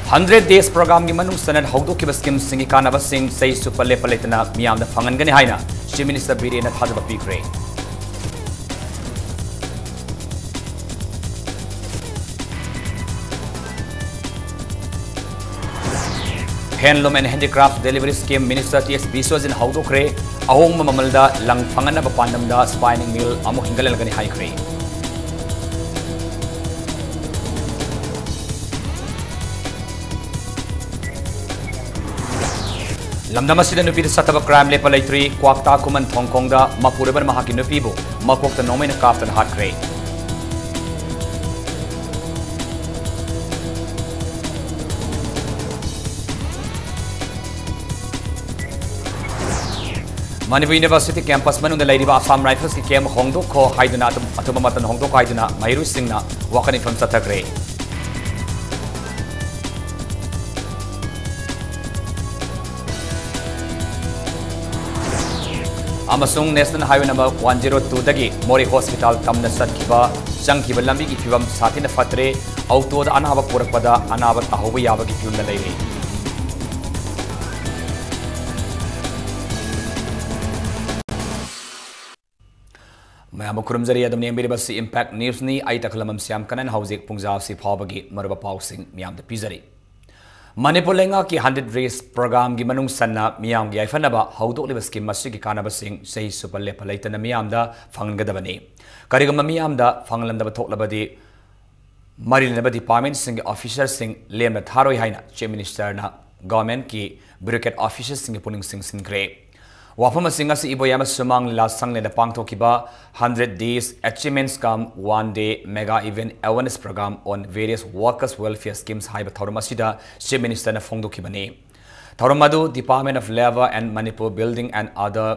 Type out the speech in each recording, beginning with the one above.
100 days program gi manung sanad hawdo ki baskim singi kanaba sing sei su palle paletna miyam da fangan gani haina chief minister birena thadaba pikre handloom and handicraft delivery scheme minister ts biswajin hawdo kre ahong mamalda lang fangana ba pandam da spinning mill amu hingalal gani hai kre lamdam asida nupi da sataba crime le palaitri kwakta kuman thongkong da mapuraban mahaki nupi bu mapok ta nomen kaftan hat kre Manipur University campus manung da lairiba Assam Rifles ki kem hongdo kho haiduna atuma matan hongdo ko haiduna mairu singna wakani from satakre Amasung National Highway number 102 dagi Mori Hospital tamna satkiba changkiba lambi ki phibam sathina fatre auto da anaba purakpada anaba tahoba yaba ki phibam lairi Mayam kurumjari adum nembiri basi impact news ni ai taklamam siam kanan haujek pungjaw si phawbagi marba pausing miyam da pizari Manipur lenga ki 100 days program gi manung sanna miyam gi aifanaba haudok liba scheme masi ki kanaba sing sei supalle palaitana miyam da fangadabani karigama miyam da fanglandaba thoklabadi marilnaba department sing officers sing lemna tharoi haina chief minister na government ki bureaucrat officers sing puning sing sinkre wafama singa si iboyama sumang la sangle da pangthokiba 100 days achievements come one day mega event awareness program on various workers welfare schemes haiba thaurumasida chief minister na phongdokibani thaurumadu department of labor and Manipur building and other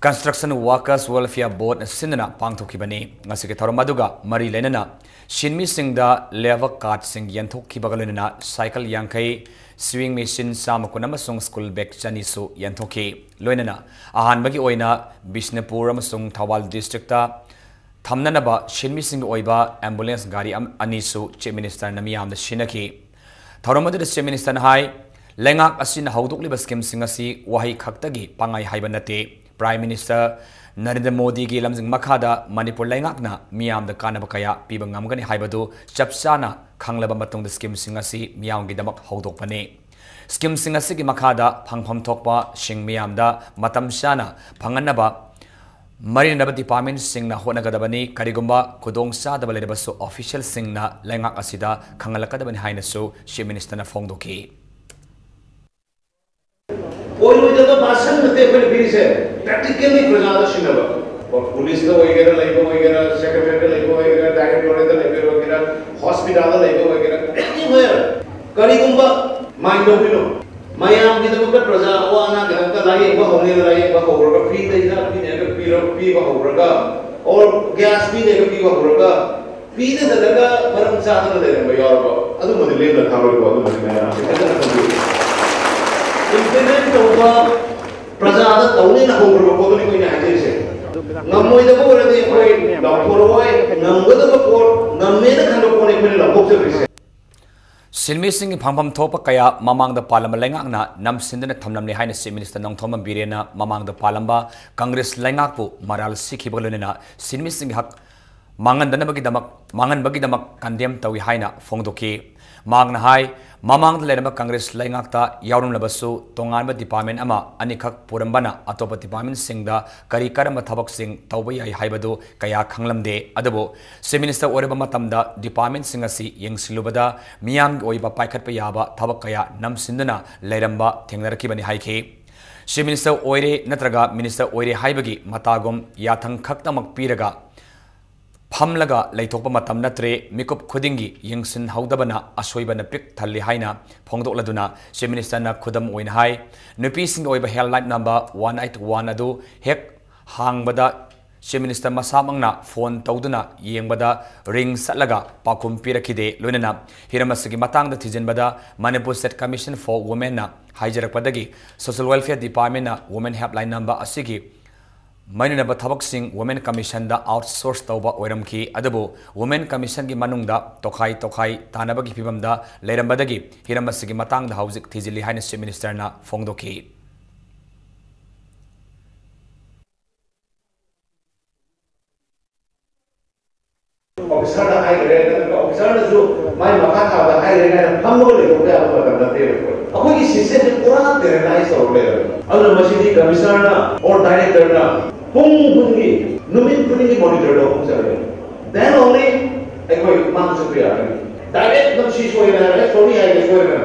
construction workers welfare board na sinna pangthokibani ngasike thaurumaduga mari lenana shinmi singda labor card sing yanthokibagalenana cycle yankai swing machine samakuna masung school bag chanisu yanthoki loinana ahanbagi oina Bishnupur amasung Thawal district ta thamnanaba shinmi sing oiba ambulance gari anisu chief minister namiyam da shinaki thauramadu da chief minister hai lengak asin haudokliba scheme singasi wahi khaktagi pangai haibanate prime minister Narendra Modi gi lamjing makhada Manipur lengakna miyam da kanaba kaya piba ngamgani haibadu chapsana khanglaba matungda scheme singasi miyam gi damak haudokpane scheme singasi gi makhada phangpham thokpa sing miyam da matam shana phanganaba marinaba department singna honagadabani karigumba khudong sadaba lebasu official singna lengak asida khangalakadabani hainasu chief minister na phongdoki कोई जगह भाषण नते पर फिर से practically प्रजादर्शन है और police का वगैरह लाइको वगैरह सेक्रेटरी लाइको वगैरह डायरेक्टर लाइको वगैरह हॉस्पिटल लाइको वगैरह एक्टिव है करीगुंबा माइंड ऑफ नो मायाम की तो प्रजा वाना गंगा लाइए वो होने लाइए वो होगा फ्री देना फ्री ने पी वो होगा और गैस भी ने पी वो होगा फ्री दे लगा परम साधन दे रहे यार को ಅದು ಮೊದಲೇ ಲಖಾರೋ ಅದು ಮೊದಲೇ implement over prajada tawne na hogra ko to ni ko ina haje namoy da ko rade ko laporoi namgada ko namme na khando ko ne ko lapok se Silmi Singh Phampam Thopa Kaya Mamang the Parliament Langakna Nam Sindana Thamnam Haina Chief Minister Nong Thomam Birena Mamang the Palamba Congress Langakpu Maral Sikhi Bagalena Silmi Singh Hak Mangan Danabagi Damak Mangan Bagi Damak Kandem Tawi Haina Fongdoki Magna Hai Mamang the Ledama Congress Langakta Yarum Labasu Tonganba Department Ama Anikak Purambana Atopa Department Singda Karikara Thabak Singh Tawai Haibadu Kaya Kanglamde Adabo Chief Minister Oreba Tamda Department Singasi Yang Silubada Miyam Oiba Paikat Payaba Thabakaya Nam Sindana Leramba Tengaraki Bani Haike Chief Minister Oire Natraga Minister Oire Haibagi Matagum Yathang Kaktamak Piraga Pamlaga Laitokpa Matam Natre Mikup Kudingi Yingsin Haudabana Asoibana Pik Tali Haina Pongdok Laduna Chief Minister na Kudam Oin Hai Nupi Sing Oiba Helpline number 181 Adu Hek Hangbada Chief Minister Masamangna phone Tauduna Yengbada Ring Salaga Pakum Pirakide Lunana Hiramasagi Matang the Tijanbada Manipur State Commission for Women na Hijarak Padagi Social Welfare Department na Women Helpline number Asigi Mainunaba thabak Women Commission da outsource tauba oiramki adabu Women Commission gi manungda tokhai tanabagi pibamda leirambadagi hiramasigi matangda hauzik thijili haina Chief Minister na fongdoki. Officer da hai gare officer da jo mai makha da hai gare phammo le ko ya ko ta te ko ki system je pura terrorize ho le alu masjid commissioner na or director na pungi numin pungi monitor do ko sare then only ekoi man su priya direct nam shi so ina re sorry ai so ina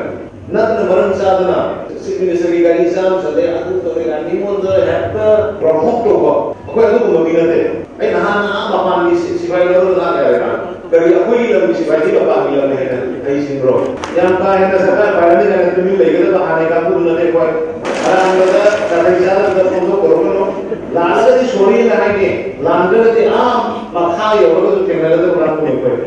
nat na maran sa na signature gi gari sam sale adu to re ni mon da hatta promote to ko ko adu ko mi na te ai na na ma pa ni si vai lo la ga ra kari aku ni lam si vai ti pa mi lam ne ai sin bro yang ka ina sa ka pa ni na tu mi le ga ba hane ka ku na te ko ara ga da da ja da ko to ko no la ga ti sorry na hai ke la ga ti ma kha yo ko to ke na da ko na ko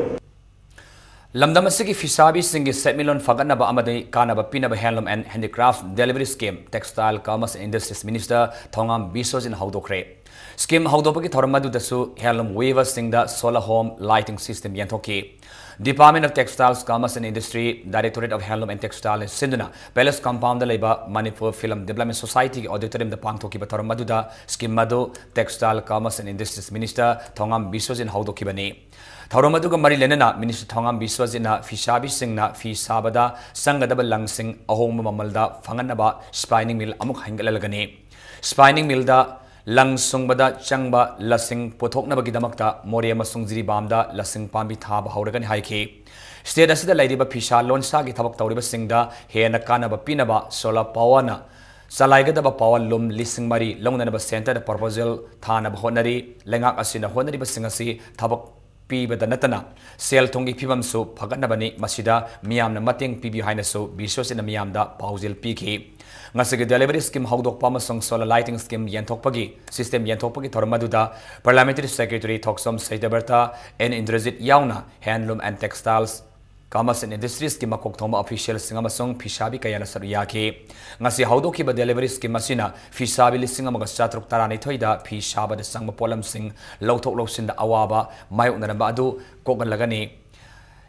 Lamdam asigi fisabi singi setmilon faganaba amadi kanaba pinaba handloom and handicraft delivery scheme textile commerce and industries minister thongam bisojin haudokre scheme haudopagi thoramadu dasu handloom weavers singda solar home lighting system yanthoki Department of Textiles Commerce and Industry Directorate of Handloom and Textile in Sinduna Palace Compound da leba Manipur Film Development Society auditorium da pangthoki ba thoramadu da scheme madu textile commerce and industries minister thongam bisojin haudoki bani Thauramadu Mari Lenana, Minister Thongam Biswazina, Fishabi Singna, Fi Sabada, Sangadaba Langsing, Ahom Mamalda, Fanganaba, Spinning Mill, Amuk Hangalagane. Spinning Mill da Langsungbada, Changba, Lasing, Potokna Bagidamakta, Moria Masungziri Bamda, Lasing Pambi Tab, Hauragan Haike. State as the lady Pisha, Lon Sagi Tabak Tauriba Singda, Hena Kanaba Pinaba, Sola Pawana. Salaigadaba Power Lum, Lising Mari, Longanaba Center, the proposal, Tanab Honari, Lengak Asina Honari Basingasi, Tabak. Pibada natana sel thongi pibam so phagatnabani masida miyamna mateng pibi haina so bisosina miyamda pauzil piki ngasigi delivery scheme hawdok pamasong solar lighting scheme yanthokpagi system yanthokpagi thormaduda parliamentary secretary Thoksom Saidaberta and Indrajit Yauna handloom and textiles Commerce and Industries ki makok thoma official singamasong Fishabi kayana saruyaki ngasi hawdoki ba delivery scheme asina Fishabi lising amaga chatruk tarani thoida Fishaba de sangma polam sing lauthok lawsin da awaba mayukna ba adu kogan lagani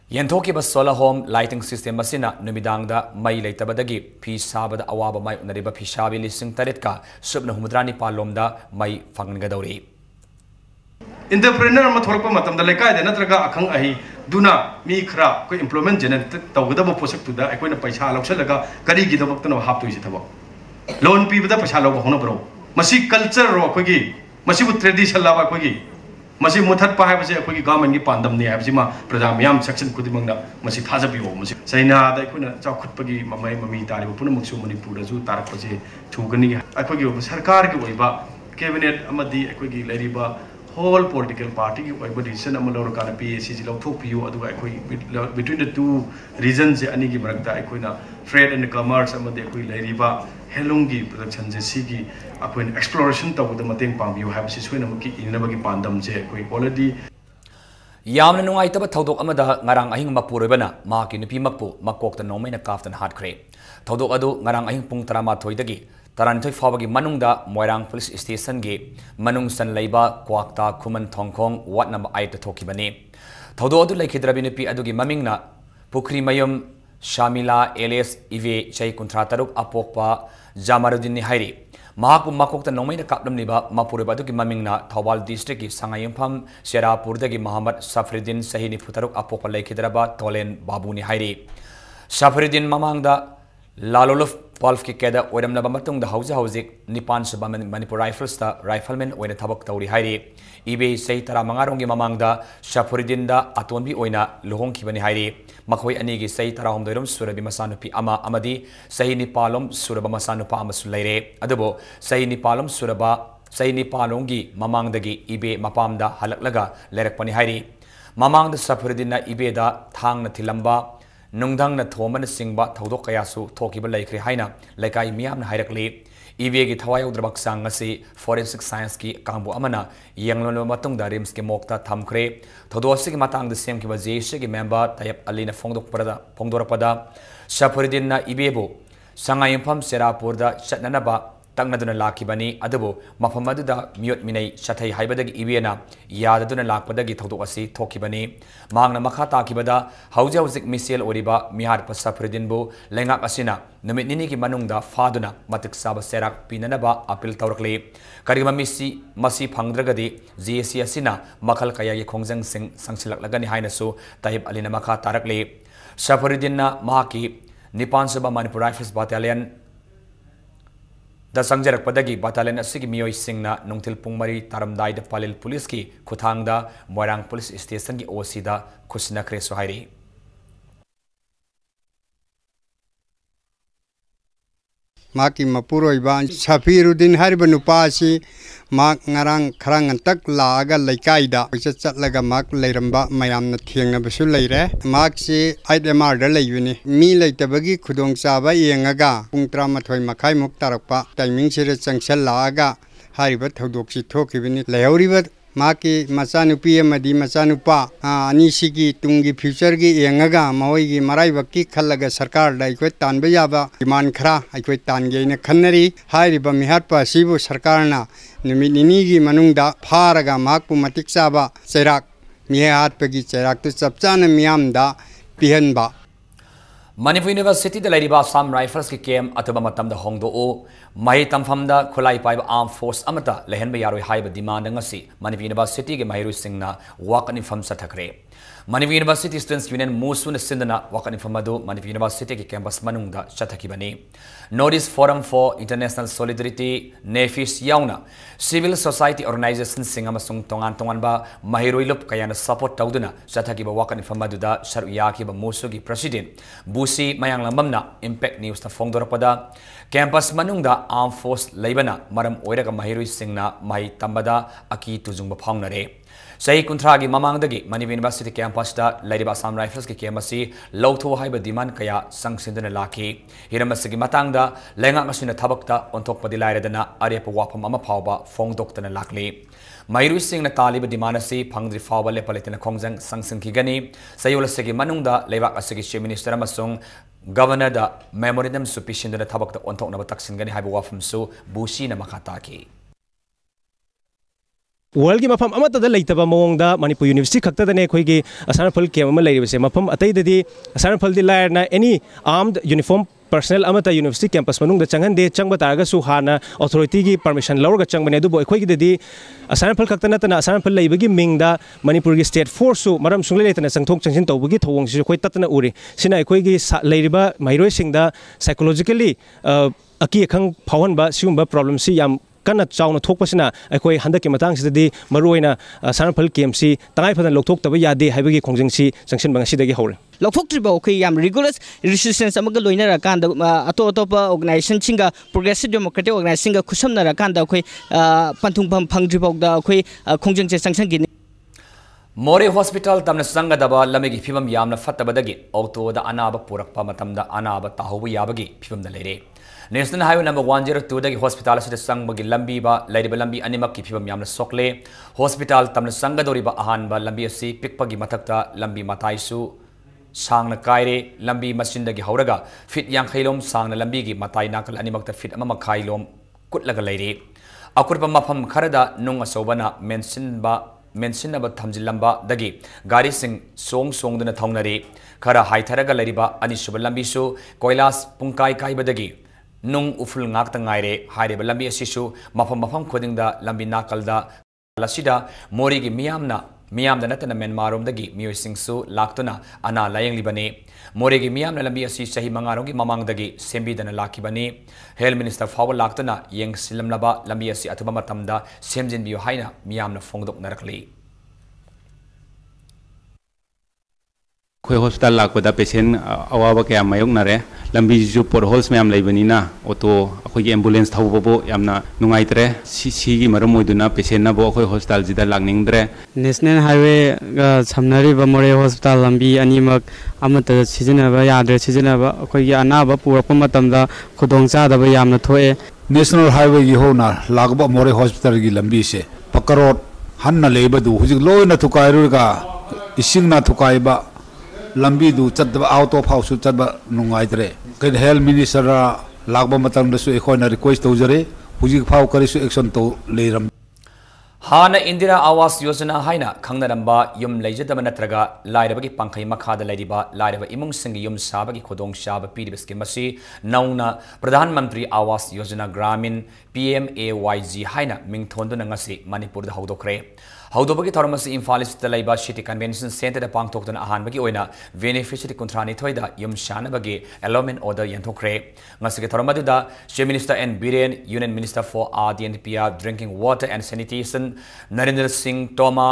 yenthoki ba solar home lighting system asina numidang da mai leitabadagi Fishaba da awaba mayukna riba Fishabi lising tarit ka subna humudrani palom da mai fangadawri Entrepreneur ma thorpa matam da lekai de natraga akhang ahi duna mi khra ko employment generate tawgada ba posak tu da akoina paisa lausalaga kari gi dabak tana hap tu isi thaba loan pi bada paisa law hono bro masi culture ro akogi masi bu tradition la ba akogi masi muthat pa hai base akogi government gi pandam ni habsi ma praja myam section kudimang na masi thaja bi ho masi saina da akoina chakhut pagi mamai mami tari puna muksu Manipur da ju tarak pase thugani akogi sarkar gi oiba cabinet amadi akogi leriba whole political party ki oiba decision amalor kana PAC ji lauthok piu aduga ekoi between the two regions ani gi marakta ekoi na trade and commerce amade ekoi lairiba helungi production je sigi ekoi exploration tawda mateng pangbiu habsi suina muki inabagi pandam je ekoi already Yamna nungaitaba thodok amada ngarang ahing mapuribana maki nupi makpu makokta nomaina kaftan hatkre thodok adu ngarang ahing pung 13 dagi Taranthoi Fawagi Manungda Moirang Police Station gi Manung San Leiba Kwakta Kuman Thongkong Wat number 8 Thokibani Thodo adu laikhidrabi nupi adugi mamingna Pukri Mayum Shamila alias Ive Chai Kuntrataruk Apokpa Jamarudin ni Hairi Mahaku Makokta Nomaina Kaplam Liba Mapuriba adugi mamingna Thawal District gi Sangayumpam Sherapurdagi Muhammad Safridin Sahini Putaruk Apokpa laikhidraba Tolen Babuni Hairi Safridin Mamangda Lalolof Palf ki keda oidam na bamatung da hauza hauzik Nipan Suba Manipur Rifles ta rifleman oina thabak tauri hairi ibe sei tara mangarong gi mamang da Shafuridin da atonbi oina lohong khibani hairi makhoi ani gi sei tara homdoirum surabi masanupi ama amadi sei ni palom suraba masanupa amasuleire adubo sei ni palom suraba sei ni palongi mamang dagi ibe mapam da halaklaga lerakpani hairi mamang da Shafuridin na ibe da thang na thilamba Nungdang na Thoman Singba Thodok Kayasu Tokiba Laikri Haina Laikai Miam Hairakli Ivegi Tawai Drabak Sangasi Forensic Science ki Kambu Amana Yanglon Matung da Rims ki Mokta Thamkre Thodosik Matang the same Kibajeshi ki member Tayap Alina Fongdok Pada Pongdorapada Shapuridin na Ibebo Sangayumpam Serapurda Chatnanaba तंगनदुना लाखिबनी अदबो मफम अदुदा mute मिनै सथै हाइबदगी इबेना याददुना लाखपदगी थौदोक असि थोखिबनी मांगना मखा ताखिबदा हौजे हौजिक मिसेल ओरिबा मिहार सफरुद्दीनबु लेंगाक असिना नुमित निनिगी मनुंगदा फादुना मतिक साब सेराक पिननबा अपील तौरकले करिगमा मसी फंगद्रगदी जीएसी असिना मखल कयागी खोंजंग सिंह संगसिलकलगनी हाइनसु तहिब अलिना मखा तारकले सफरुद्दीनना माकी निपानसुबा मणिपुर राइफल्स बटालियन द संगजरकपदगी बटालियन असिगी मियोय सिंगना नुंगथिल पुंग मरी तारमदाइद पालिल पुलिस की खुथांगदा मोरांग पुलिस स्टेशन की ओसीदा खुसनखरे सुहाइरी माकी मपुरोइबा सफीरुद्दीन हरिब नुपासी माक ngarang खरंग तक लागा लैकाइदा चटलगा माक लैरंबा मयामना थेंगनबसु लैरे माक से आइडएमआर द लैयुनी मी लैतबगी खुदोंग चाबा येंगागा पुंग 13 मखाइ मुक तारकपा टाइमिंग से चंगसल लागा हारिबा थौदोकसि थोखिबनी लैहौरिबा माकी मचानुपी अमदी मचानुपा अनिसिगी तुंगी फ्यूचर की येंगागा महोइगी मराइबकी खल्लगा सरकार दा इकोइ तानबा याबा डिमांड खरा इकोइ तानगेना खन्नरी हारिबा मिहातपा सिबु सरकारना नुमित निनिगी मनुंगदा फारगा माकपु मतिक चाबा चैराक मिहातपगी चैराक तो चपचाना मियामदा पिहनबा मणिपुर यूनिवर्सिटी लैरिबा असम राइफल्स की कैम्प अथवा मतमदा होंगदोओ मही तमफमदा खुलाई पाइब arm force अमता लेहनबा यारोय HYBE demand ngasi Manipur university के महिरु सिंगना वाकनि फम सथखरे मणिपुर यूनिवर्सिटी स्टूडेंट्स यूनियन मूसुन सिंदना वाकनि फम अदु मणिपुर यूनिवर्सिटी के campus मनुंगदा चथखिबनी north forum for international solidarity नेफिस याउना civil society organisation Singh अमसुंग तोंगान तोंगानबा महिरोइलुप कयाना support तौदुना चथखिबा वाकनि फम अदुदा सरु याखिबा मूसुगी प्रेसिडेंट बुसी मयांगलममना इंपैक्ट न्यूज ता फोंगदोरपदा कैंपस मनुंगदा आर्म फोर्स लेबना मरम ओइरगा महिरोइ सिंगना मही तंबदा अकी तुजुंगबा फाउनरे सही कुंथ्रागी ममांगदगी मणिपुर यूनिवर्सिटी कैंपसदा लैरिबा असम राइफल्स की कैम्प असि लौथो हाइबा डिमांड कया संगसिंदना लाखी हिरमसगी मतांगदा लेंगांगसिना थबकता ओंथोकपदि लाइरदना अरेप वाफम अमा फावबा फोंगदोक्तना लाखली महिरु सिंगना तालिबा डिमांड असि फंगद्रि फावबा लेपलेतना खोंजंग संगसिंखिगनी सयोलसगी मनुंगदा लेबाक असगी चीफ मिनिस्टर अमसुंग गवर्नर दा मेमोरेंडम सुपिशिंदना थबकता ओंथोकनबा तक्सिनगनी हाइबा वाफमसु बुसीना मखा ताकी वर्ल्ड की मफम अमतदा लेतबा मओंगदा मणिपुर यूनिवर्सिटी खक्तदने अखोइगी असानफल कैम्प अमा लेरिबसे मफम अतैददी असानफलदि लायरना एनी आर्म्ड यूनिफॉर्म पर्सनल अमता यूनिवर्सिटी कैंपस मनुंगदा चंगनदे चंगबा तारगसु हाना अथॉरिटी की परमिशन लौरगा चंगबने अदुबो अखोइगिददी असानफल खक्ता नतना असानफल लेबगी मिंगदा मणिपुर की स्टेट फोर्स सु मरम सुंगले लेतना चंगथोक चंगसिन तौबगी थौवंगसि अखोइ ततना उरि सिना अखोइगी लेरिबा महिरोइसिंगदा साइकोलॉजिकली अकी अखंग फावनबा सिगुंबा प्रॉब्लम सि याम कन्ना चाउना थोकपसिना अखोइ हंदकी मतांगसिददी मरुओइना सानफल केम्पसी तंगाइफदन लौथोक्तबा यादे हाइबगी खोंजंगसी संगसिन बंगसिदगी हौरे लौथोक्त्रिबा अखोइ याम रिगुलस रेजिस्टेंस अमगा लोइनरा कांदा अतोपा ऑर्गेनाइजेशन सिंगा प्रोग्रेसिव डेमोक्रेटिक ऑर्गेनाइजेशन का खुसमनरा कांदा अखोइ पंथुंफम फंगद्रिबौदा अखोइ खोंजंगसे संगसंगी मोरे हॉस्पिटल तमना संगदबा लमेगी फिबम यामना फत्तबदगी ऑटोदा अनाबा पुरकपा मतमदा अनाबा ताहौबा याबगी फिबमदा लेरे नेशनल हाईवे नंबर 102 दगी हॉस्पिटल से संगबगी लंबी बा लैरिबा लंबी अनिमक की फिबम यामना सोकले हॉस्पिटल तमना संगदोरिबा अहानबा लंबी असि पिकपगी मथक्ता लंबी मताइसु सांगना कायरे लंबी मसिनदगी हौरगा फिट यांखैलोम सांगना लंबी की मताइ नाकल अनिमकता फिट अमा मखाइलोम कुटलगा लेरे अकुरबा मफम खरदा नुंग असौबना मेंसिनबा थमजिलंबा दगी गाड़ी सिंह सोंगदुना थौनरे खरा हाइथरगा लैरिबा अनिसुबा लंबीसु कोइलास पुंकाई काइबदगी नुंग उफुल ngakta ngaire hairiba lambi asisu mafam khodingda lambi nakalda lasida morigi miyamda natana Myanmar dagi miyosingsu laktuna ana layenglibani morigi miyamna lambi asi sahi mangarongi mamangdagi sembidana lakibani health minister fawa laktuna yeng silamlaba lambi asi athuba matamda semjin biyo haina miyamna fongdok narakli कोई hospital लाखपदा patient अवाब क्या मायोगनरे लंबी जो पोटहोल्स ma'am लेबनीना auto अखोई ambulance थौबबो यामना नुंगाइतरे सिगी मरम मोइदुना patient नबो अखोई hospital जिदा लागनिंगद्रे national highway समनरी मोरे hospital लंबी अनीमक अमत सिजनबा याद्रे सिजनबा अखोई अनाबा पुरप मतमदा खुदोंग चादबा यामना थोए नेशनल हाईवे की होना लागबा मोरे हॉस्पिटल की लंबी से पकरोट हन्ना लेबदु हुजिक लोइना थुकाइरुगा इसिंगना थुकाइबा लंबी दु चद आउट ऑफ हाउस चद नुंगाइद्रे हेल्थ मिनिस्टर लागबा मतंगदसु एखोइना रिक्वेस्ट तौजरे हुजिक फाव करिसु एक्शन तो लेरम हाना इंदिरा आवास योजना हाइना खंगनरंबा युम लेजदब नत्रगा लाइरबगी पंखै मखादा लेरिबा लाइरब इमुंग सिंग युम साबगी खोदोंग शाब पीरिब स्कीम मसी नौना प्रधानमंत्री आवास योजना ग्रामीण PMAYG हाइना मिंगथोंदुना ngasi मणिपुर दा हौदोखरे हौदोबगी थौरमसी इम्फाल इस्टदा लैबा सिटी कन्वेंशन सेंटर दा पांगथोक्तुना अहानबगी ओइना बेनिफिशियरी कुंथ्रानी थोइदा युम शानबगी एलोमेंट ऑर्डर यंथोखरे ngasi थौरमदुदा chief minister N Biren union minister for RDNPR drinking water and sanitation Narendra Singh Tomar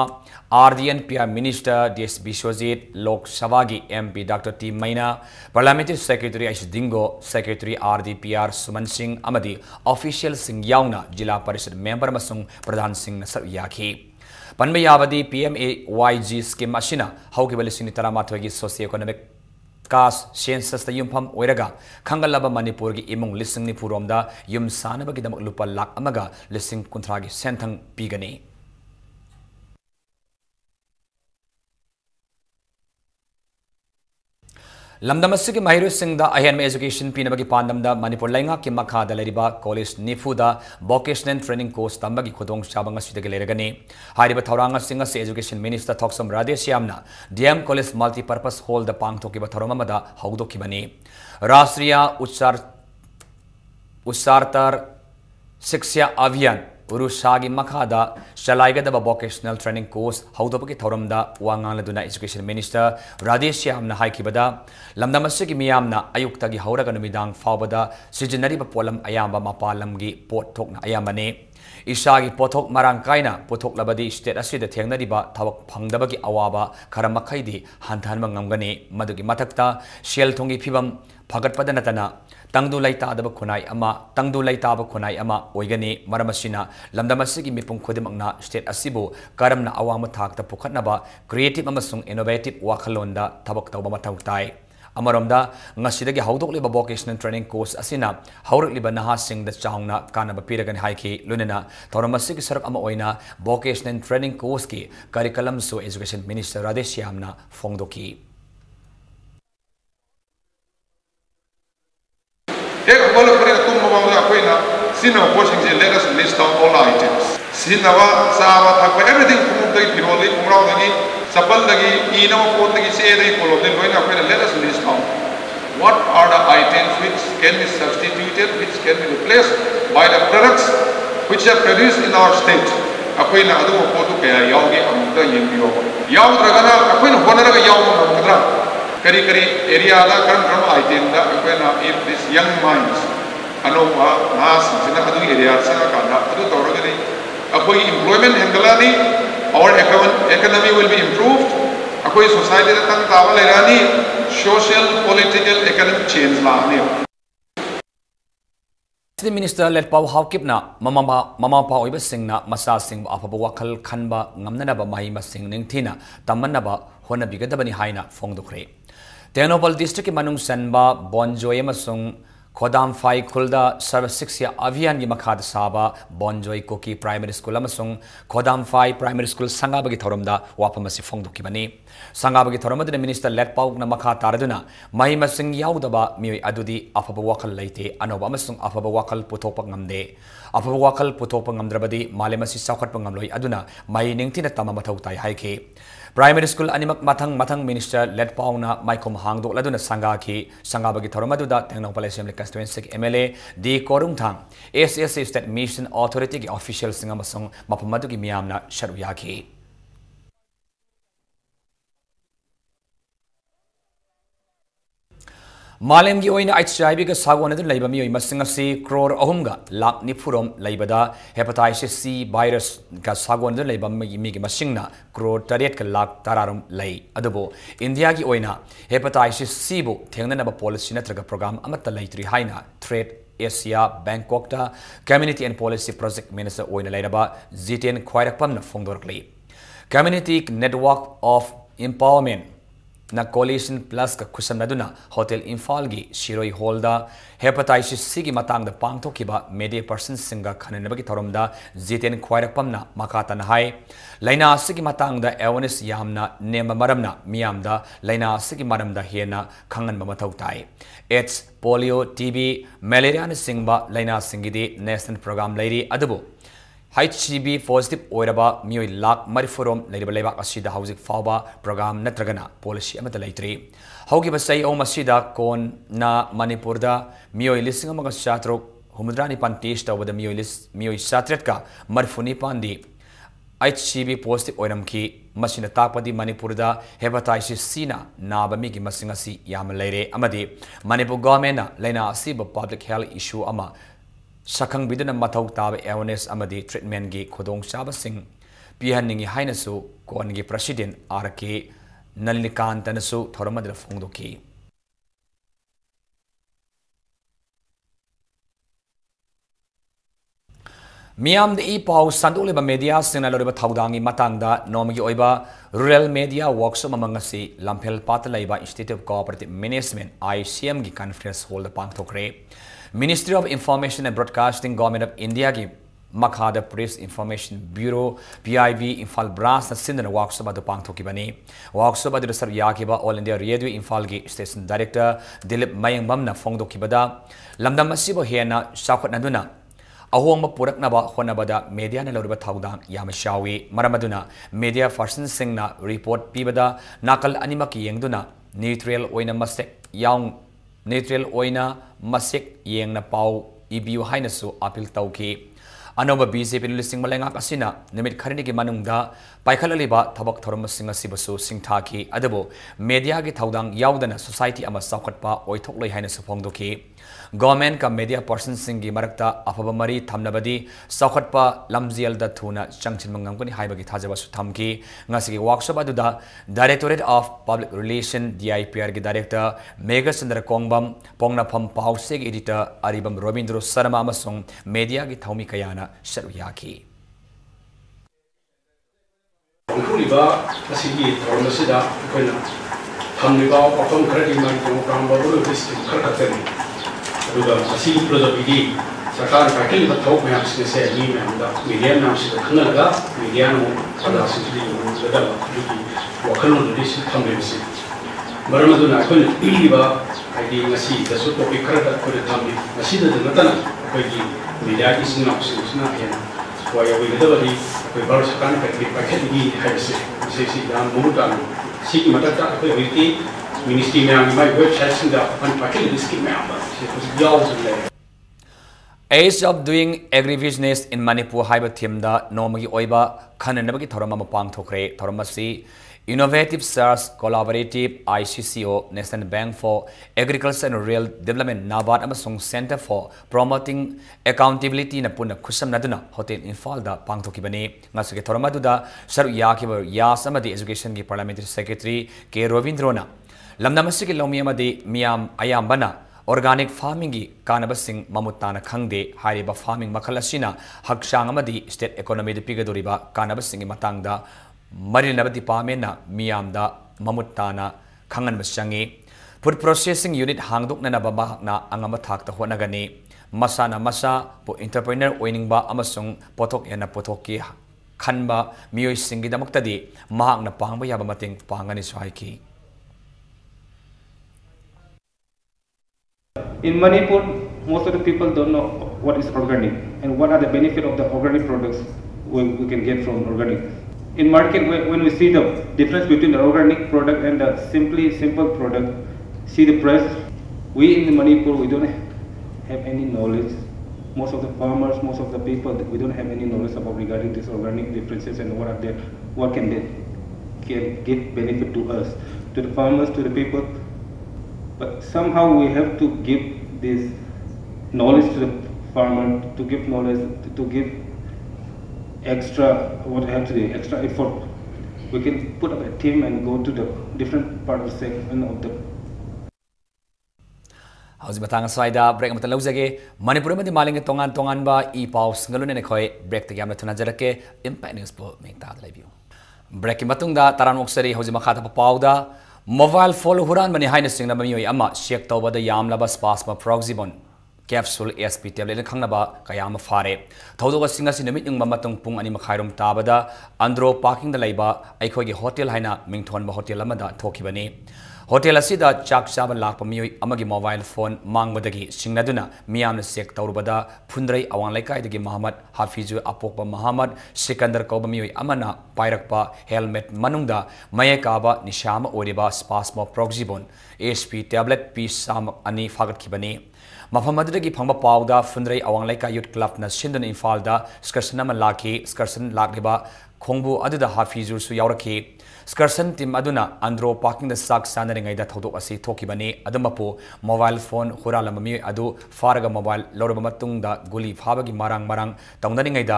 RDNPR minister DS Biswajit Lok Sabha की MP doctor T Maina parliamentary secretary आइश दिंगो सेक्रेटरी RDPR सुमन सिंह अमदी ऑफिशियल सिंह याउना जिला परिषद मेंबर मसुंग प्रधान सिंह नसर याखी पनबे याबदी PMAYG स्कीम असिना हौकिबा लिसिंग तरामाथोगी सोशियो इकोनॉमिक कास सेंसस युमफम ओइरगा खंगलबा मणिपुर की इमुंग लिसिंग निपुरोमदा युम सानबगिदमक लुपा लाख अमगा लिसिंग कुंथ्रागी सेंथंग पीगनी लमदमसिक महिरु सिंह अहम एजुकेशन पीनबगी पांदमदा मणिपुर लैंगा की मखादा लेरिबा कॉलेज निफुदा वोकेशनल ट्रेनिंग कोर्स तंबगी खुदोंग चाबंग सिदगे लेरगनी हारिबा थौरांग सिंह से एजुकेशन मिनिस्टर थोक्सम राधेश्यामना DM कॉलेज मल्टीपर्पस हॉल द पांगथोकिबा थौरमदा हौदोखिबनी राष्ट्रीय उच्चारतर शिक्षा अभियान उरुसागी मखादा चलाइगदबा वोकेशनल ट्रेनिंग कोर्स हौदोबगी थौरमदा वांगालदुना एजुकेशन मिनिस्टर राधेश्यामना हाइकिबदा लमदमसिगी मियामना अयुक्तगी हौरगा नुमिदांग फावबदा सिजनरिबा पोलम अयाम्बा मपालमगी पोट थोकना अयामने इसागी पोथोक मरांग कायना पोथोकलबदी स्टेट असिदा थेंगनरिबा थबक फंगदबगी अवाबा खरा मखैदी हंथानबा ngamgani मदुगी मथक्ता सेल थोंगी फिबम फगटपदा नतना तंगदु लैतादब खुनाई अमा तंगदु लैताब खुनाई अमा ओइगनी मरमसिना लमदमसिगी मिपुंग खुदिमकना स्टेट असिबु करमना अवांग थाकता पुखतनबा क्रिएटिव अमसुंग इनोवेटिव वाखलोंदा थबक तौबा मथौ ताई अमरोमदा ngasiदगी हौदोकलिबा वोकेशनल ट्रेनिंग कोर्स असिना हौरकलिबा नहासिंगदा चाउंगना कानबा पिरगन हाइकी लुनना थौरमसिगी सरक अमा ओइना वोकेशनल ट्रेनिंग कोर्स की करिकुलम सो एजुकेशन मिनिस्टर राधेश्यामना फोंगदोकी एक बोल करे तुम मबांग अखोइना सिनो पोसिंग जे let us list down all items सिनवा सावा थक एवरीथिंग कुमुक दई फिरोली कुमराव दगी सपल दगी इनो पोत दगी से दई कोलो दे लोइना अखोइना let us list down what are the items which can be substituted which can be replaced by the products which are produced in our state अखोइना अदु पोतु कया यावगे अमुक यंगियो यावद्रगना अखोइना होनरगा याव नमद्रा करी करी एरिया दा करम आइटम दा अखोइना if this young minds अनोवा नास सिना अदु एरिया सना काना अदु तौरगनी अखोइ employment हैंगलानी our economy will be improved अखोइ सोसाइटी दा तंग तावा लेरानी social political economic change लाने मिनिस्टर लेट पाव हाउकिपना ममा पाव ओइबा सिंगना मसा सिंग अफब वखल खनबा ngamnanaba mahi masing ningthina tamannaba honabigadabani haina फोंगदोखरे टेक्नोपल डिस्ट्रिक्ट की मनुंग सनबा बोंजोय अमसुंग खोदाम फाई खुलदा सर्व शिक्षा अभियान की मखाद साबा बोंजोय कोकी प्राइमरी स्कूल अमसुंग खोदाम फाई प्राइमरी स्कूल संगाबगी थौरमदा वाफम असि फोंगदोखिबनी संगाबगी थौरमदने मिनिस्टर लेट पाउना मखा तारदुना मही मसिंग याउदबा मियोय अदुदी अफब वखल लैते अनोबा अमसुंग अफब वखल पुथोप ngamde अफब वखल पुथोप ngamद्रबदी मालेमसि साखटप ngamloi अदुना मही निंगथिना तमा मथौ ताई हाइके प्राइमरी स्कूल अनिमक मथंग मिनिस्टर लेट पाउना माइकोम हांगदोलदुना संगाखी संगाबगी थौरमदुदा टेक्नोपल assembly constituency MLA D Korungthang SSA state mission authority की ऑफिशियल सिंग अमसुंग मफमदुगी मियामना शरु याखी मालेम की ओइना HIV का सागोनदुन लैबा मियोय मसिंग असि क्रोर अहुमगा लाख निफुरोम लैबदा हेपेटाइटिस C वायरस का सागोनदुन लैबा मी की मसिंगना क्रोर 8 का लाख तरारुम लै अदबो इंडिया की ओइना हेपेटाइटिस C बु थेंगननबा पॉलिसी नत्रगा प्रोग्राम अमत लैत्रि हाइना थ्रेड एशिया बैंकॉक ता community and policy project minister ओइना लैरबा जितेन ख्वाइरकपमना फोंगदोरकली community network of empowerment na coalition plus ka khusam naduna hotel Imphal gi Shiroi Hall da hepatitis C gi matang da pangthokiba media person singa khanenabagi thoromda jiten khwairakpamna makata na hai laina sigi matang da awareness yamna nema maramna miyamda laina sigi maramda hena khangan ba mathau tai AIDS polio TB malaria na singba laina singidi national program lairi adubu HCV positive oiraba mioi lak mariforom leiraba lebak asida hauzik fauba program natragana policy amata leitri haugi basai o masida kon na Manipur da mioi lising amaga chatrok humdrani pan test awada mioi satret ka marfuni pandi HCV positive oiram ki masina takpadi Manipur da hepatitis C na naba mi gi masinga si yam leire amadi Manipur government na laina asiba public health issue ama Sakang biduna mathau tabe awareness amadi treatment gi khodong chaba sing pihanningi hainasu kon gi president RK Nalinikant tanasu thoramadra phongdoki Miam de pau sandule ba media singna loriba thaudangi matangda nomagi oiba rural media workshop amangasi Lamphel Patalaiba Institute of Cooperative Management ICM gi conference hold pangthokre Ministry of Information and Broadcasting Government of India ki Makhada Press Information Bureau PIB Imphal branch na sindana workshop adu pangthokibani workshop adu sar yakiba All India Radio Imphal gi station director Dilip Mayangbam na phongdokibada lamdam asibo hena sakhatnaduna ahongma puraknaba honabada media na loriba thaudang yamashawi maramaduna media person singna report pibada nakal animaki yengduna neutral oina masek yang neutral oina masek yengna pau ibiu hainasu appeal tauki anoba BJP listing malenga kasina nimit kharini ki manungda paikhalaliba thabak thorom singa sibasu singthaki adabo media gi thaudang yaudana society ama sakhatpa oithokloi hainasu phongdoki government ka media person singi marakta afaba mari thamnabadi sakhatpa lamjial da thuna changchin mangam kani haibagi thajaba su thamki ngasigi workshop aduda Directorate of Public Relation DIPR gi director Mega Chandra Kongbam pongna pham pause gi editor Aribam Robindro Sarma amasung media gi thaumi kayana saruyaki Manipuriba asigi thormasida koina thamniba patom kharati man program babu district kharkatani aduga asi project sarkar package ba thok me asne se ni me amda media nam se khanaga media no ala sidi da ba wakhalon dis thambe se maramadu na kon iliba id ngasi da so topic kharata ko thambi ngasi da natana ko gi media ki sinna sina yana waya wi da bari ko bar sakan package ni haise se da muta si matata ko wi Ministry में my website sinda pan package diski में आवा Age of doing agribusiness in Manipur haiba thimda nomagi oiba khananabagi thorama mapang thokre thoramasi Innovative SARS Collaborative ICCO National Bank for Agriculture and Rural Development NABARD amasung Center for Promoting Accountability na puna khusam naduna Hotel Imphal da pangthokibani ngasagi thoramadуда saru yakiba yas amadi Education gi Parliamentary Secretary K Rovindrona lamnamasi ki lomi amadi miyam ayambana organic farming gi kanabasing mamutana khangde hariba farming makhalasina hakchang amadi state economy de pigadoriba kanabasing gi matangda marinabadi pamena miyamda mamutana khangan masangi food processing unit hangduk na babahna angama thakta honagani masana masa po entrepreneur oiningba amasung pothok yana pothoki khanba miyoi singi damaktadi mahakna pangba yaba mating pangani swaiki In Manipur, most of the people don't know what is organic and what are the benefits of the organic products we can get from organic. In market, when we see the difference between the organic product and the simple product, see the price, we in Manipur, we don't have any knowledge. Most of the farmers, most of the people, we don't have any knowledge about regarding these organic differences and what can give benefit to us, to the farmers, to the people. But somehow we have to give this knowledge to the farmer, to give knowledge, to give extra, what have to do, extra effort. We can put up a team and go to the different part of the segment of the. How's batang swaida break mata lauzage Manipur madi malinge tongan ba I paus ngalune ne khoi break te gamna thuna jarake impact news po mengta laibiu break ki matungda taran oksari hauji makha ta pauda Mobile phone huran mani haina singna mamioi ama shek tawbada yamlaba spasma proxibon capsule SP tablet khangnaba kayama fare thodoga singa sinamit yung mamatong pung ani makhairum tabada andro parking da laiba aikhogi hotel haina mingthon ba hotel amada thokibani hotel asida chak chaba lakpa mioi amagi mobile phone mangbadagi singnaduna miyamna sek tawrubada phundrai awang laikai dagi Muhammad Hafizu apokba Muhammad Sikandar koba mioi amana pairakpa helmet manungda mayekaba nishama oriba spasmo proxibon SP tablet piece sam ani fagat kibani mafam adagi phangba pawda phundrai awang laikai youth club na sindun infalda excursion ama laki excursion lakliba khongbu aduda Hafizu su yauraki excursion team aduna andro parking the sak sanaringai da thodok asi thokibani adamapo mobile phone huralamami adu faraga mobile lorba matungda guli phabagi marang tongdaningai da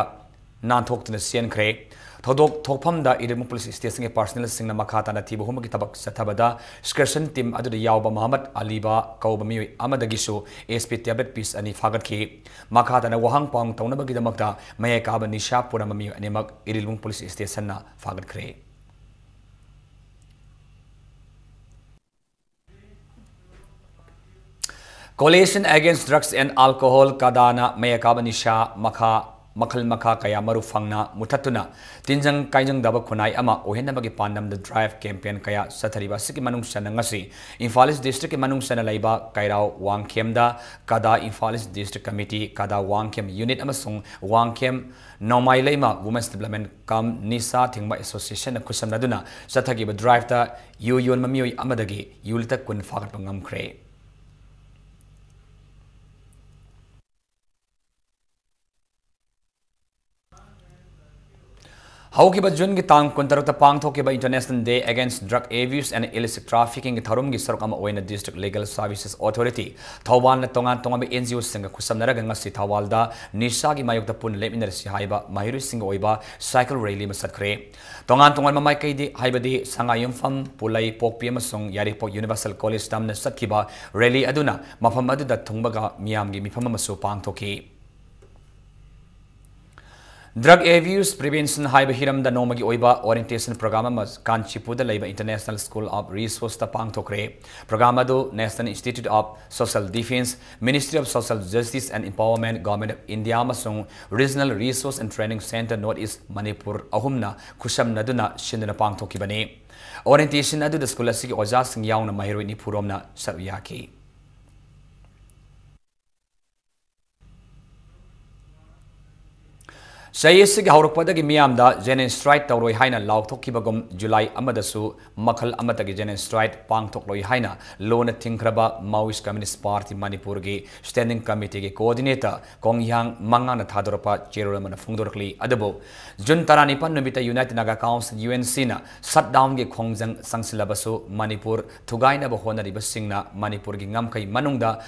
nan thoktuna sian khre thodok thokpham da Irimung police station ge personal singna makhata na thibu humagi tabak sathabada excursion team adu yawba Muhammad Aliba kaubami amadagisu SP tablet piece ani fagat ki makhata na wahang pang tongnabagi damakta mayekaba nisha puramami animak Irimung police station na fagat khre Coalition Against Drugs and Alcohol Kadana Mayakabanisha Makhal Makha Kaya Maru Fangna Mutatuna Tinjang Kaijang Daba Kunai Ama Ohenabagi Pandam the Drive Campaign Kaya Satariba Siki Manung Sanangasi Infalis District Manung Sanalaiba Kairao Wangkemda Kada Infalis District Committee Kada Wangkem Unit Amasung Wangkem Nomai Lema Women's Development Kam Nisa Thingba Association Kusam Naduna Satagiba Drive Ta Yun Mamioi Amadagi Yulita Kun Fagat Pangam Kre Haukiba Jun ki tang kuntarak pang thokiba International Day Against Drug Abuse and Illicit Trafficking tharum gi sarok ama oina District Legal Services Authority Thawal na tongan bi NGO singa kusamnaraga ngasi Thawal da nisha gi mayok da pun leminar si haiba mahiru singa oiba cycle rally masatkre tongan mamai kaidi haibadi sangayum fam pulai pokpi amasung yaripok Universal College tamna satkiba rally aduna mafam adu da thungbaga miyam gi mifam amasu pang thoki Drug Abuse Prevention Haiba Hiram da Nomagi Oiba Orientation Program mas Kanchipuda Laiba International School of Resource ta Pang Tokre Program do National Institute of Social Defense Ministry of Social Justice and Empowerment Government of India masung Regional Resource and Training Center Northeast Manipur ahumna kusham naduna shindana Pang Tokibani Orientation adu the school asigi oja sing yauna mahiro ni puromna saruyaki Sayesig Haurupadagi Miamda, Jenin Stride Tauroi Haina, Lautokibagum, July Amadasu, Makal Amatagi Jenin Stride, Pang Tokloi Haina, Lona Tinkraba, Maoist Communist Party Manipurgi, Standing Committee Coordinator, Kong Yang, Mangana Tadoropa, Jeroman Fundorkli, Adabo, Juntaranipan Nubita United Naga Council, UNCina, Sat Down Ge Kongzang Sangsilabasu, Manipur, Tugaina Bahona Ribasingna, Manipurgi Ngamkai Manungda,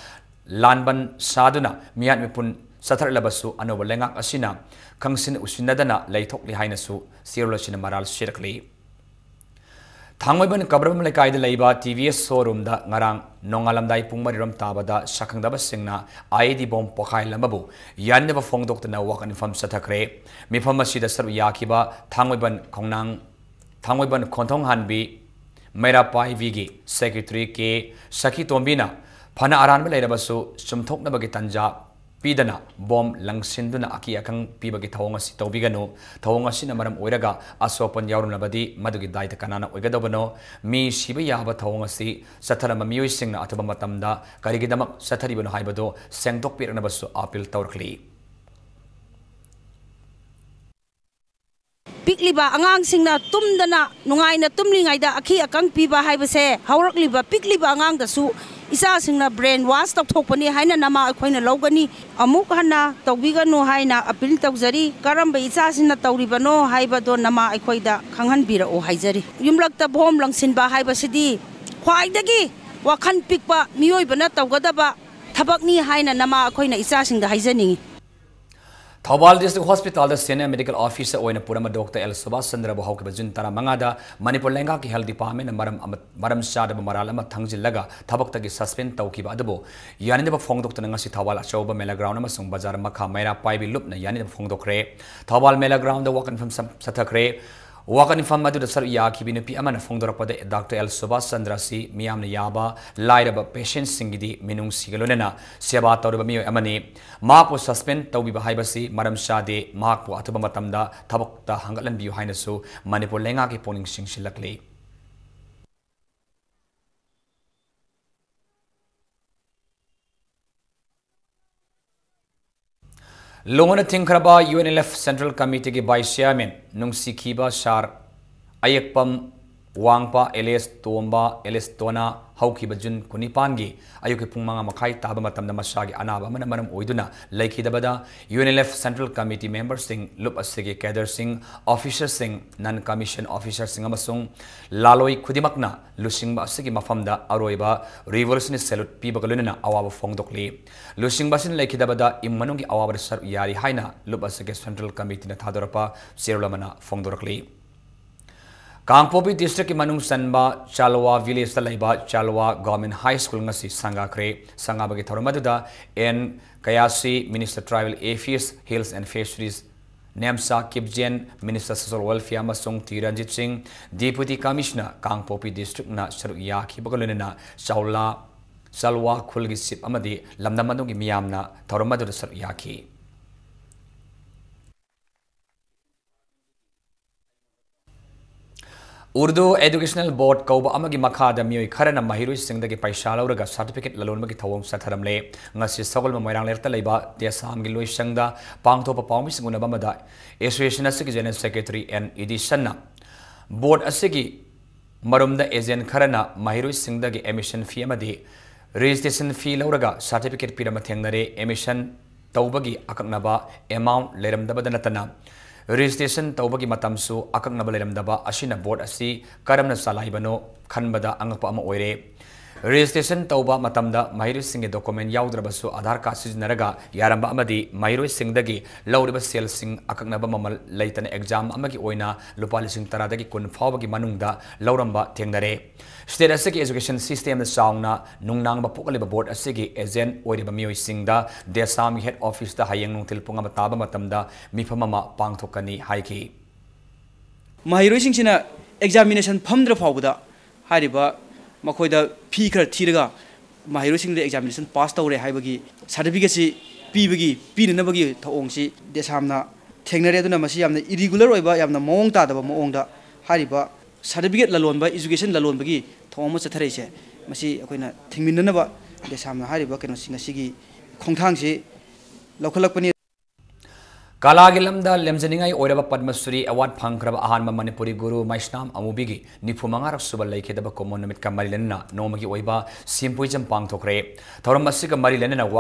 Lanban Saduna, Miat Mipun. Sathar labasu anoba lengak asina kangsin usinadana leitok lihaina su sirolachina maral shirakli Thangmoiban kabram lekai de leiba TVS showroom da ngarang nongalamdai pungmariram tabada sakangdaba singna ID bomb pokhai lambabu yaneba fongdoktana wakan fam sathakre mifam asida saru yakiba Thangmoiban khonthong hanbi Mera Pai Vigi Secretary K Saki Tombina Phana aranba leirabasu sumthoknabagi tanja Pidana bomb langsinduna aki akang pibagi thawonga si tawbigano thawonga sina maram oiraga asopan yaurunabadi madugi daita kanana oigadobano mi shiba yaba thawonga si satharama miyoi singna ataba matamda karigidamak satharibano haibado sengdok piranabasu apil tawrkli Pikliba angang singna tumdana nungaina tumlingaida akhi akang piba haibase haurakliba pikliba angang dasu isa singna brain wash tawthokpani haina nama akhoina logani amuk hana tawbiganu haina apil tawjari karamba isa sinna tawribano haibado nama akhoida khanghanbira o haijari yumlakta bom langsinba haibasidi khwaidagi wakhan pikpa miyoibana tawgadaba thabakni haina nama akhoina isa singda haijaningi Thawal District Hospital the Senior Medical Officer oina purama Dr. L. Subhash Chandra Bahau ke Jun tara mangada Manipur Lenga ki Health Department maram shada maral ama thangjillaga thabak tagi suspend tawkiba adabo yani ba phongdok tanga si Thawal achauba mela ground ama sung bazar makha maira paibi lupna yani ba phongdok re Thawal mela ground the wakan from sathakre Wakan Fam Madu the Sar Yaki Binupi Amana Fondorapade, Dr. El Subas Sandrasi, Miam Yaba, Laida Patients Singidi, Minung Sigalona, Siaba Torabami Amani, Mark was suspend Toby Bahibasi, Madam Shade, Mark Watubatamda, Tabok Hangalan Buhinasu, Manipur Lengaki Poning Shilakli. Longona Tinkraba UNLF Central Committee ki Vice Chairman Nungsi Kiba Shar Ayakpam Wangpa Elias Tomba Elias Tona Hauki Bajun Kunipangi Ayuki Pumanga Makai Taba Matam Masagi Anaba Manam Oiduna Lake Dabada UNLF Central Committee members sing Lup Asigi Kader Singh Officers Singh Non-Commission Officers Singh Amasung Laloi Kudimakna Lusing Basigi Mafamda Aroiba Revolutionist Salute Pibagaluna Awa Fongdokli Lusing Basin Lake Dabada Imanungi Awa Yari Haina Lup Asigi Central Committee Natadorapa Sirlamana Fongdokli Kangpopi District Manung Sanba Chalwa Village Talaiba Chalwa Government High School ngasi Sangakre Sangabagi Thoramaduda and Kayasi Minister Tribal Affairs Hills and Fisheries Namsa Kipjen Minister Social Welfare Masung Tiranjit Singh Deputy Commissioner Kangpopi District na Sharuya Kibagaluna Shaula Salwa Kulgisip Amadi Lamdamanungi Miyamna Thoramaduda Saruyaki Urdu Educational Board Kauba Amagi Makada Mui Karana Mahiru Singh the Paishala Uraga Certificate Lalunmaki Tawam Sataramle, Nasi Sogol Moirang Lerta Leba, Desam Gilui Shangda, Pangtopa Pomis Gunabamada, Association Asiki General Secretary and Edishana. Board Asiki Marumda Asian Karana Mahiru Singh the emission fee Amadi, registration fee Lauraga, Certificate Piramatangare, emission Taubagi Akaknaba, amount Leram Dabadanatana. Registration Taubagi Matamsu, Akak Nabalam Daba, Ashina Board Asi, Karamna Salaibano, Kanbada Angapama Oire. Registration Tauba Matamda, Mahiru Singh document Yaudrabasu, Adhar Kasis Naraga, Yaramba Amadi, Mahiru Singh Dagi, Lauriba Sel Singh, Akak Nabamamal, Laitan exam Amagi Oina, Lupali Singh Taradagi Kun Fawagi Manungda, Lauramba Tengare. State Asiki Education System Sauna, Nungnang Bapukaliba Board Asiki, Ezen, Oiriba Mio Singda, Desam Head Office the Hayang Tilpunga Mataba Matamda, Mipamama Pangtokani Haiki. Mahiru Singh China examination Pumdra Fawda, Hariba, Makoida Pika Tiraga, Mahiru Singh the examination passed over Haibagi, certificate Pibagi, Pinabagi, Taongsi, Desamna, Tengareduna Masiam, the irregular Oiba, Yamna Monta, the Monda, Hariba. Certificate lalon ba education lalon bagi thomo chathare se masi akoina thingminna ba de samna hariba keno singa sigi khongthang se lokhalakpani Kalagilamda lemjaningai oiraba Padmasuri award phangraba ahanma Manipuri Guru Maishnam Amubigi Nipumangarak subal laikedaba common namit kamarilena nomagi oiba simpuijam pangthokre thoram masiga marilena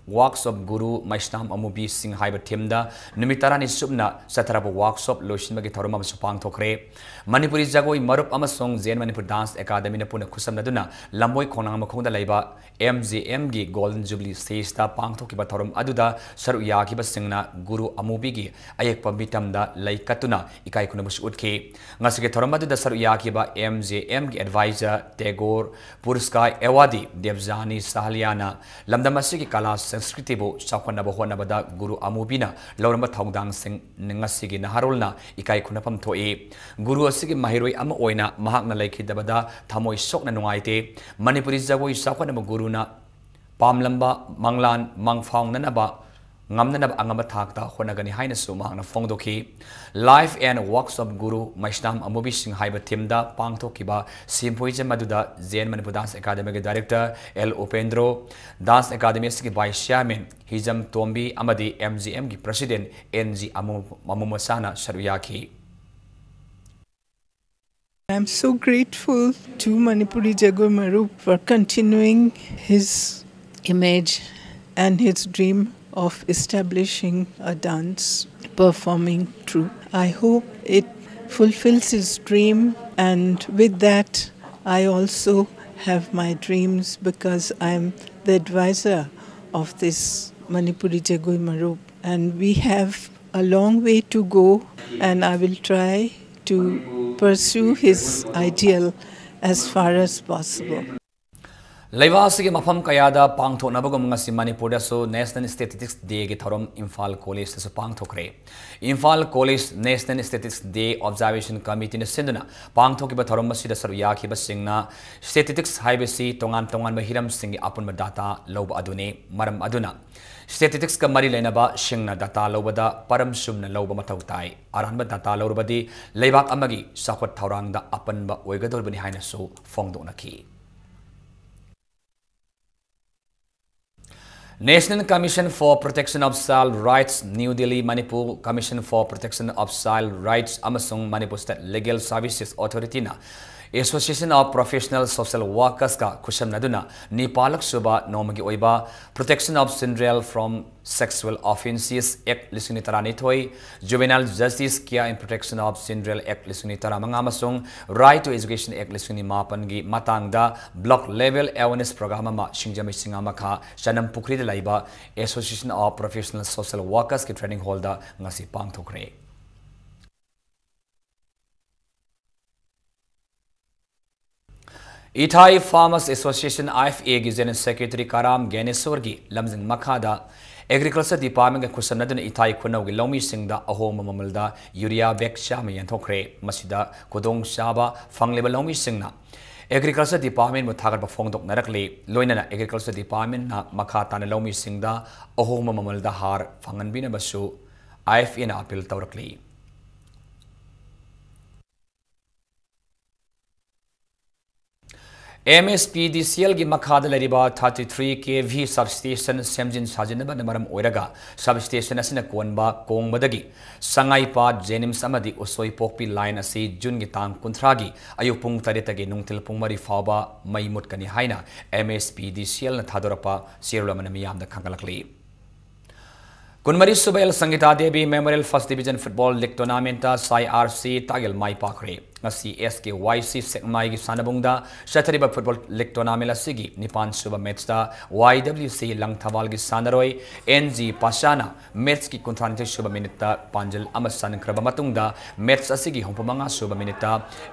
workshop Guru Maishnam Amubi Singh Haiba Timda Numitarani Subna Sataraba workshop Loshinmagi Thorama Supang Tokre Manipuri Jagoi Marup Amasong Zen Manipur Dance Academy Napuna Kusam Naduna Lamboy Konang Makonda Laiba MGM gi Golden Jubilee Stage ta Pangthokiba Thoram Aduda Saruyaki Singna Guru Amubigi Ayek Pambitamda Laikatuna Ikai Kunabush Utke Ngasike Thoram Aduda Saruyaki ba MGM gi Advisor Tagore Purskai Ewadi Devjani Sahaliana Lamdamasiki Kala Sanskriti bo Sakwana Bohona Bada Guru Amubina Lauramba Thongdang Sing Ningasigi Naharulna Ikai Kunapam Toe Guru Asigi Mahiroi Ama Oina Mahakna Laiki Dabada Tamoi Sokna Nuaite Manipuri Jagoi Sakwana Guruna Pamlamba Manglan Mangfang Nanaba Ngamnanab Angama Takta Honagani Hainasu Mahana Fongdoki Life and Works of Guru Maishnam Amubi Singh Haiba Timda Pangtokiba Simpoija Maduda Zen Manipur Dance Academy Director L. Upendro Dance Academy Vice Chairman Hijam Tombi Amadi MGM President NG Amumasana Saruyaki. I'm so grateful to Manipuri Jagoi Marup for continuing his image and his dream of establishing a dance performing troupe. I hope it fulfills his dream, and with that I also have my dreams because I'm the advisor of this Manipuri Jagoi Marup, and we have a long way to go, and I will try to pursue his ideal as far as possible. Laivasigi mafam kayada pangthoknabagum ngasi Manipur so National Statistics Day gi thorom Imphal College so pangthokre. Imphal College National Statistics Day Observation Committee na sinduna pangthokiba thorom masida saru yakhiba singna statistics haibasi tongan ba hiram singi apunba data loba adune maram aduna statistics ka mari lenaba singna data lobada param sumna loba mathau tai aranba data lorubadi leibak amagi sakhwat thorangda apanba oigadorbani haina so fongdona ki. National Commission for Protection of Child Rights, New Delhi, Manipur Commission for Protection of Child Rights, Amasung Manipur State Legal Services Authority na Association of Professional Social Workers ka kusham naduna Nepalak suba nomagi oiba Protection of Children from Sexual Offences Act lisuni tarani thoi Juvenile Justice Care and Protection of Children Act lisuni taramanga amasung Right to Education Act lisuni mapan gi matangda block level awareness program ma singjami singama kha Chanam Pukri de laiba Association of Professional Social Workers ki training hall da ngasi pangthokre. Ithai Farmers Association IFA gi General Secretary Karam Ganeswar gi lamjing makhada Agriculture Department ga khusamnaduna Ithai khunau gi lomi singda ahom mamalda urea bag chama yanthokre masida kodong chaba fangleba lomi singna Agriculture Department mu thagar ba phongdok narakle loinana Agriculture Department na makha tana lomi singda ahom mamalda har fanganbina basu IFA na appeal tawrakli. MSPDCL gi makhada lariba 33 kV substation semjin sajinaba namaram oiraga substation asina konba kongbadagi sangaipa jenims amadi usoi pokpi line asi jun gi tang kuntragi ayupung taritagi nungtil pungmari fawba maimut kani haina MSPDCL na thadorapa sirulaman miyamda khangalakli. Kunmari Subel Sangita Devi Memorial First Division Football League Tournament Sai RC Tagil Mai Pakre ngasi SKYC Sekmai gi sanabungda Sathariba Football League Tournament asigi Nipan Suba match da YWC Langthawal gi sanaroi NG Pasana match ki kunthanite suba minute ta Panjal Amasan kraba matungda match asigi hompamanga suba minute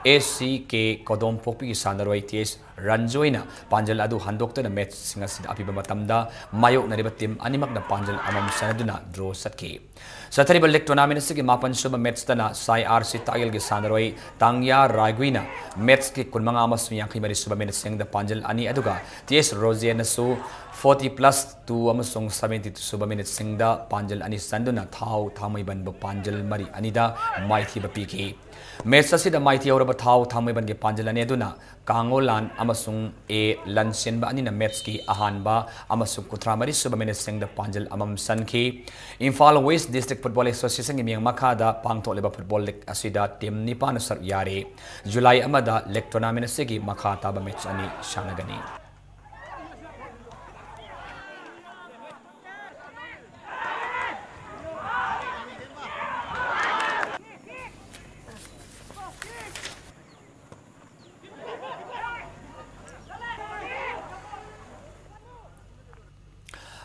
ACK Kodom Popi gi sanaroi TS Ranjoina Panjal adu handokta na match singasid apiba matamda mayok nariba team animak na Panjal amam sanaduna draw satki Sathariba League Tournament asigi mapan suba match tana Sai RC Tagil gi sanaroi Tangya Raiguina match ki kunmanga amas yang mari suba minute sing da Panjal ani aduga TS Rosian su 40 plus 2 amasong 70 suba minute sing da Panjal ani sanduna thau thamai ban ba Panjal mari anida maithi ba piki match asida maithi auraba thau thamai ban ge Panjal ani aduna Kangolan amasung A Lansen ba ani na match ki ahan ba amasung kutra mari suba minute sing da Panjal amam sanki Imphal West District Football Association gi miyang makhada pangtho leba football league asida team nipan sar yare July amada league tournament asigi makhata ba match ani shanagani.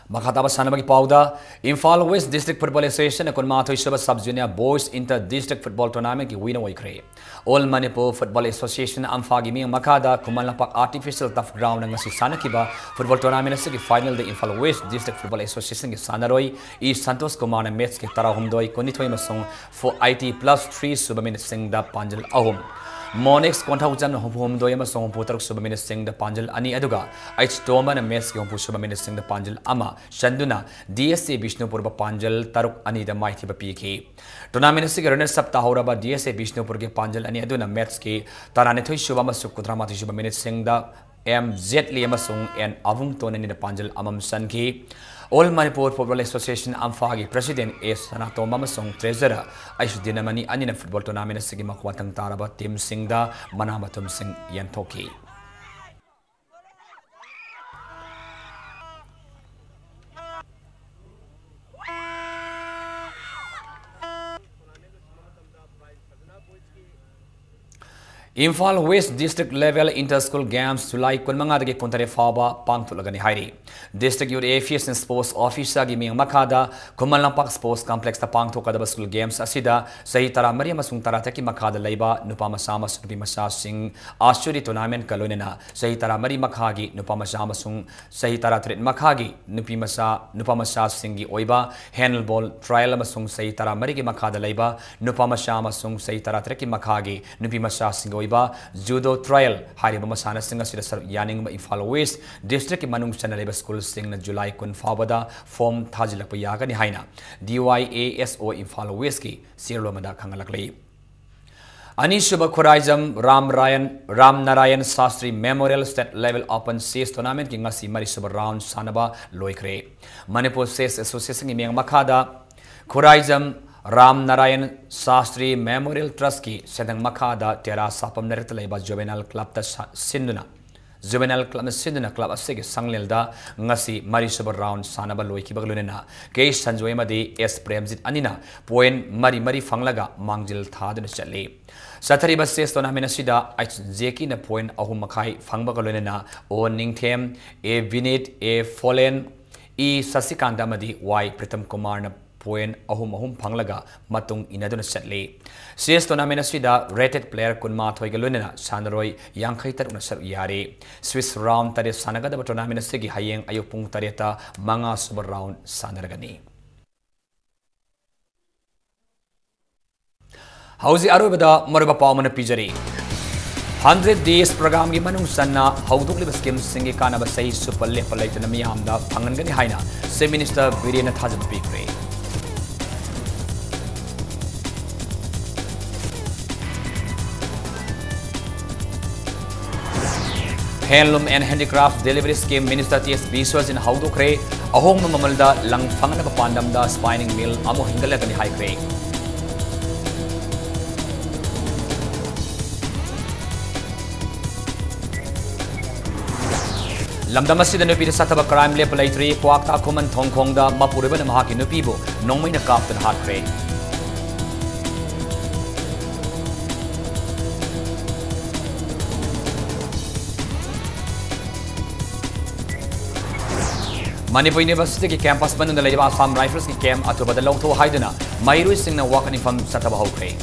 Makhataba Sanabagi Pauda, Imphal West District Football Association, Akunmato Isaba Sub Junior Boys Inter District Football Tournament, winner Waikre. All Manipur Football Association, Amfagimi, Makada, Kumalapak Artificial Tough Ground, and Sanakiba Football Tournament, final, the Imphal West District Football Association, Sanaroi, East Santos Kumana Mets, Tara Humdoi, Konitoi Masong, for IT plus 3 Subamin Singh da Panjal Ahom. Monex Kontaujan Home Doyama Song Putak Subamin Singh the Panjal Ani Aduga, Ich Toman and Mes Yompu Subamin Singh the Panjal Ama, Shanduna, DSA Bishnupurba Panjal, Taruk Ani the Mighty PK. Tournament Sigarana Saptahoraba, DSA Bishnupurge Panjal Ani Aduna Metski, Taranito Shubama Sukutramati Subamin Singh the MZ Liamasung and Avung Tonan in the Panjal Amam Sanki. All Manipur Football Association Amfagi President S. Sanato Mamasong Treasurer Aishu Dinamani Anina Football Tournament Sigima Kwatang Taraba Tim Singda Manamatum Singh Yantoki. Imphal West District Level Inter-School Games July 15 kuntare faba pangtulagani hairi. District Youth Affairs and Sports Officer gi miyang makada Kumalampak Sports Complex ta pangthokadaba school games asida sahi tara mari amasung tarataki makada leiba nupa masa amasung nupi masa sing Ashuri tournament kalonena sahi tara mari makhagi nupa masa amasung sahi tara tret makhagi nupi masa singi oiba handball trial amasung sahi tara mari gi makada leiba nupa masa amasung sahi tara treki makhagi nupi masa singi judo trial hariba masana singa sida sar yaning ma Imphal West district ki manung chana leba school sing na July 15 form thajilak pa yaga ni haina DYASO Imphal West ki sirlo mada khangalak lei Anishuba Khuraijam Ram Narayan Sastri Memorial State Level Open Chess Tournament ki ngasi mari suba round sanaba loikre Manipur Chess Association ki miyang makada Khuraijam Ram Narayan Sastri Memorial Trust ki sedang makada tera sapam narit leba juvenile club ta sinduna club asige sanglelda ngasi mari suba round sanaba loiki baglunena ke sanjoy madi S Premjit anina point mari fanglaga mangjil thaduna chali sathari bas ses tournament sida jeki na point ahum makhai fangba galunena o ningthem A Vinit A Fallen E Sasikanda madi Y Pritam Kumar na point ahum phanglaga matung inaduna chatle CS tournament asida rated player kunma thoi galunena sanroi yangkhai tar una sar yari Swiss round tare sanaga da tournament asigi hayeng ayupung tareta manga super round sanaragani hausi arobada maruba pawmana pijari 100 days program gi manung sanna hauduk liba scheme singi kana ba sai super level laitana miyamda phangangani haina se minister Virena Thajab Pikre Handloom and Handicraft Delivery Scheme Minister T.S. Biswas in Haudukre, Ahong Mamalda, Lang Fangana Pandamda, Spinning Mill, Amo Hingalagani High Cray. Lamdamasi the Nupi Sataba Crime Lepalitri, Kwakta Kuman Tongkonda, Mapuriban Mahaki Nupibo, Nomina Captain Hard Cray. Manipur University ki campus banana leba Assam Rifles ki camp atu badalaw tho haiduna Mayru sing na wakani fam sataba hokre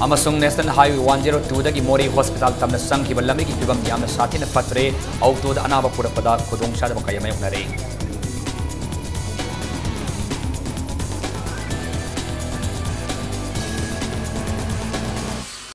Amasung National Highway 102 dagi Mori Hospital tamna sang ki balami ki pibam yamna sathi na patre auto da anaba pura pada khudong sa da kaya mayok na re